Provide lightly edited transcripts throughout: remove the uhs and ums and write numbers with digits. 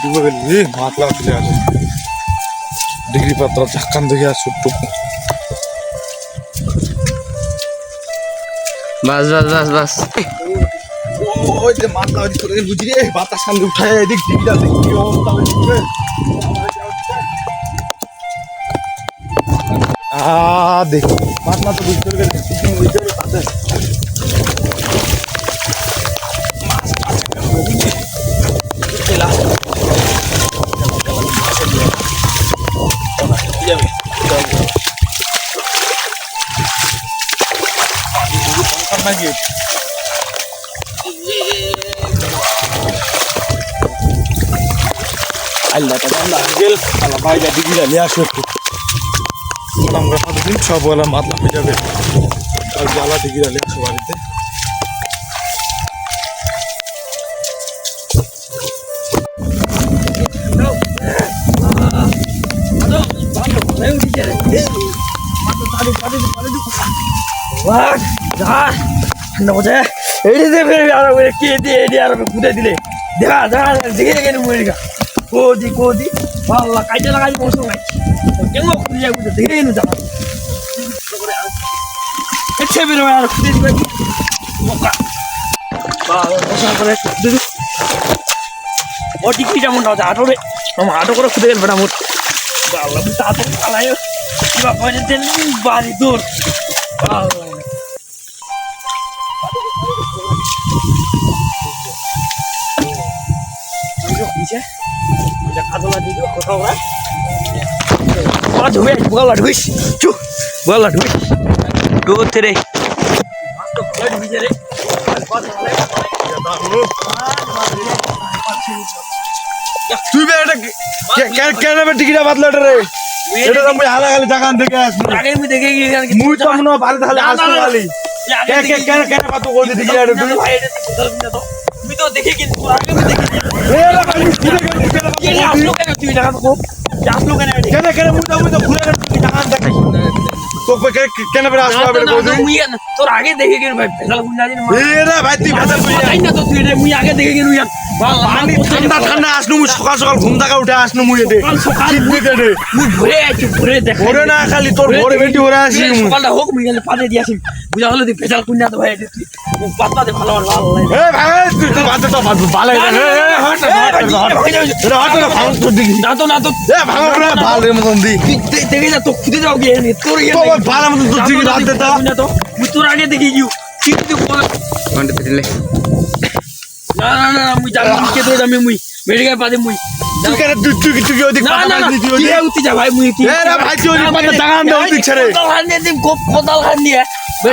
ডুবে গেলি মাতলা চলে আসে ডিগ্রি পাত্র ধাক্কান দেখে আর ছোট্ট বাস বাস বাস বাস ওই যে মাতলা চলে গেল বুঝি রে বাতাস সামনে উঠায় এদিক ডিগ্রিটা দেখি কি অবস্থা হয়েছে দেখ মাতলা তো বুঝতে গেলে বুঝতে গেলে পাতে Allah taala gel ala bayda digila liya shukku আমরা প্রতিদিন সব বলা মাতলা হয়ে যাবে আর জ্বালা digila liya সবাইতে Kodi kodi, wallah kaja lah kaja kosong lagi. Jangan aku dia udah deh ini jangan. Kecil bener ya, aku dia lagi. Muka, wallah kosong bener dulu. Oh dikit jamu dah ada deh. Kamu ada korang kuda bener mut. Wallah kita ada kalah ya. Coba kau jadi bari dur. Wallah. Bisa? Kadola di kota orang. Waduh, bola duit, cuh, bola duit. Dua tere. Masuk bola duit tere. তুই বেটা কেন বে টিকিটা বাদলা রে এটা তো আমি হালা খালি টাকা থেকে আসবো আগে আমি দেখে গিয়ে মুই তো মনে ভালো তাহলে আসতে খালি কেন বাতো কই দিতে গিয়ে তুই তুমি তো দেখে গিয়ে তোর আগে আমি দেখে এ রে ভাই কে আসলো কেন তুই টাকা তো আসলো কেন কেন মুই তো ঘুরে টাকা দেখাই তো কেন বে আসলো বে কই তোর আগে দেখে গিয়ে ভাই ফেসাল গুন্ডাজি এ রে ভাই তুই ফেসাল কই না তো তুই রে মুই আগে দেখে গিয়ে নুয়ান পানি ঠান্ডা ঠান্ডা আসনু মুই সকাল সকাল ঘুম থেকে উঠে আসনু মুই এতে মুই ঘুরে আছি ঘুরে দেখ ঘুরে না খালি তোর ঘরে বেটি ঘুরে আসি মুই সকালটা হোক মুই গেলে পাতে দিয়াছি বুঝা হলো তুই ফেসাল গুন্ডা তো ভাই তুই পাতা দে ভালো ভালো এ ভাই তুই তো বাতে তো ভালো এ হট না ভাঙ তো দিবি না তো এ ভাঙ না ভালো মতন দি দেখে যা তো খুদে যাও গিয়ে তোর ইয়ে তো ভালো মতন তো দিবি রাত দে তো মুই তোর আগে দেখে গিয়ে কি তুই ঘন্টা পেটলে না মুই যাবি কে তো যাবি মুই মেডিকেল পাতে মুই তুই কেন তুই ওদিক পাতা মারলি তুই কি উঠতে যা ভাই মুই কি এ রে ভাই তুই ওদিক পাতা টাকান দে ওদিক ছেড়ে কোদাল খান দিয়ে কোদাল খান দিয়ে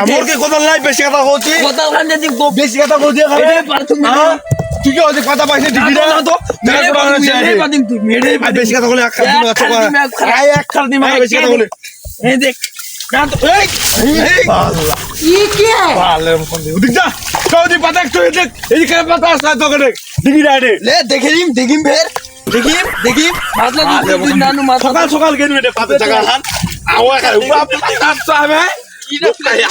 আমার কি কোদাল নাই বেশি কথা কইছি কোদাল খান দিয়ে বেশি কথা কইছি খালি এটা পারতুম না তুই কি ওদিক পাতা পাইছিস ডিগ্রিটা না তো মেরে পাদিম তুই মেরে আর বেশি কথা বলে এক খাল দিন আছে আই এক খাল দিন বেশি কথা বলে এই দেখ না তো এই আল্লাহ ये क्या है পালে মন দি ওদিক যা ওদিক পাতা একটু দেখ এদিকে পাতা আছে তো দেখ ডিগ্রিটা দে ले দেখিম ফের দেখিম মাতলা তুই নানু মাতলা সকাল সকাল গেন বেটে পাতা জায়গা হান আওয়া খায় উপা পাতা চাবে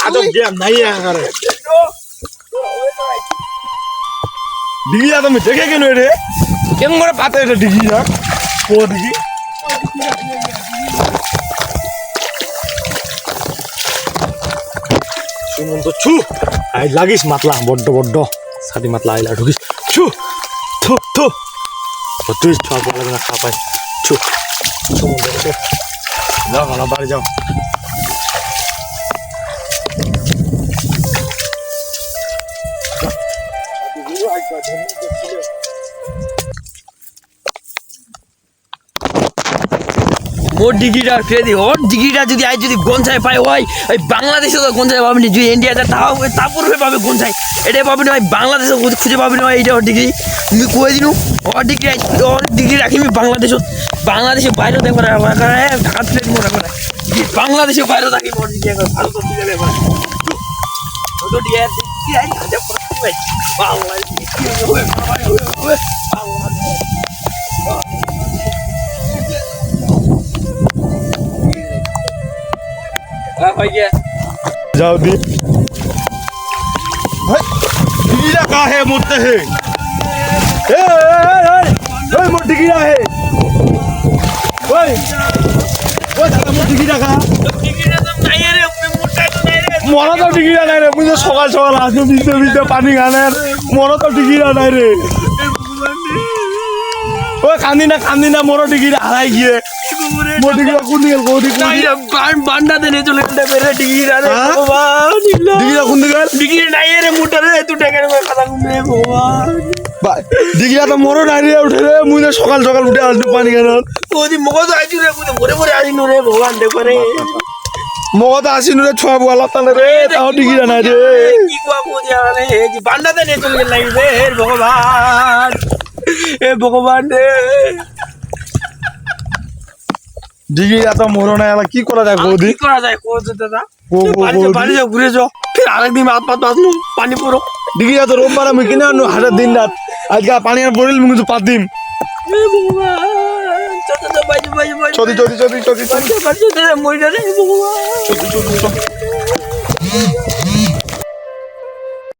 আদম গেম নাই আরে ডিগ্রি আদম দেখে কেন রে কেন করে পাতা এটা ডিগ্রি না ও ডিগ্রি শুনুন তো ছু আই লাগিস মাতলা বড্ড সাদি মাতলা আইলা ঢুকিস ছু থু থু তো তুই ছক লাগে না খাপাই ছু শুনুন তো যাও ভালো বাড়ি যাও মোর ডিগ্রিটা ফিরে দি ওর ডিগ্রিটা যদি আজ যদি গঞ্জায় পাই ওই ওই বাংলাদেশে তো গঞ্জায় পাবেনি যদি ইন্ডিয়াতে তাও তারপরে পাবে গঞ্জায় এটাই পাবেনি ভাই বাংলাদেশে খুঁজে পাবেনি ভাই এটা ওর ডিগ্রি তুমি কয়ে দিনু ওর ডিগ্রি রাখি আমি বাংলাদেশে বাইরে দেখো না ঢাকা ফিরে দিব না বাংলাদেশে বাইরে থাকি মোর ডিগ্রি ভারত ডিগ্রি দেখো না তো ডিগ্রি আই যাব ভাই भैया जाओ दी भाई कीड़ा काहे मुद्दे है ए মোর ডিগিরা হে ওই ওই দাদা মোর ডিগিরা খা ডিগিটা তো নাই রে মোটা তো নাই রে মরা তো ডিগিরা নাই রে মুই তো সকাল সকাল আসো বিতে বিতে পানি গানের মরা তো ডিগিরা নাই রে ওই কান্দি না মরা ডিগিরা হারাই গিয়ে মোর ডিগিরা কোন দিকে কোন দিকে বান্ডা দেনে চলে গেল বেরে ডিগিটা রে হ্যাঁ? ভগবান ডিগিরা কোন দিকে ডিগিটা নাই রে মোটা রে তুই টাকা কথা ঘুমে ভগবান ডিগিরা তো মরা নাই রে উঠে রে মুই তো সকাল সকাল উঠে আসলো পানি গানের ওদি মগজ আইছি রে কোতে ভরে ভরে আইনু রে ভগবান দেখো রে মগত আসিনু রে ছয় বলা তালে রে তাও ডিগিরা নাই রে কি কোয়া কোদি আরে বান্ডা দেনে চলে গেল রে ভগবান এ ভগবান রে ডিগিরা তো মরো নাই এলা কি করা যায় বৌদি কি করা যায় কোচ দাদা বৌদি বাড়ি যাও ঘুরে যাও ফির আরেকদিন হাত পাত বাঁধলো পানি পুরো ডিগিরা তো রোববার আমি কিনে আনু হাটের দিন রাত আজকে পানি আর পড়িল মুই তো পাত দিম এ ভগবান চল চল বাইজু বাইজু বাইজু চদি চদি চদি চদি চদি বাচ্চা বাচ্চা মইরা রে ভগবান চদি চদি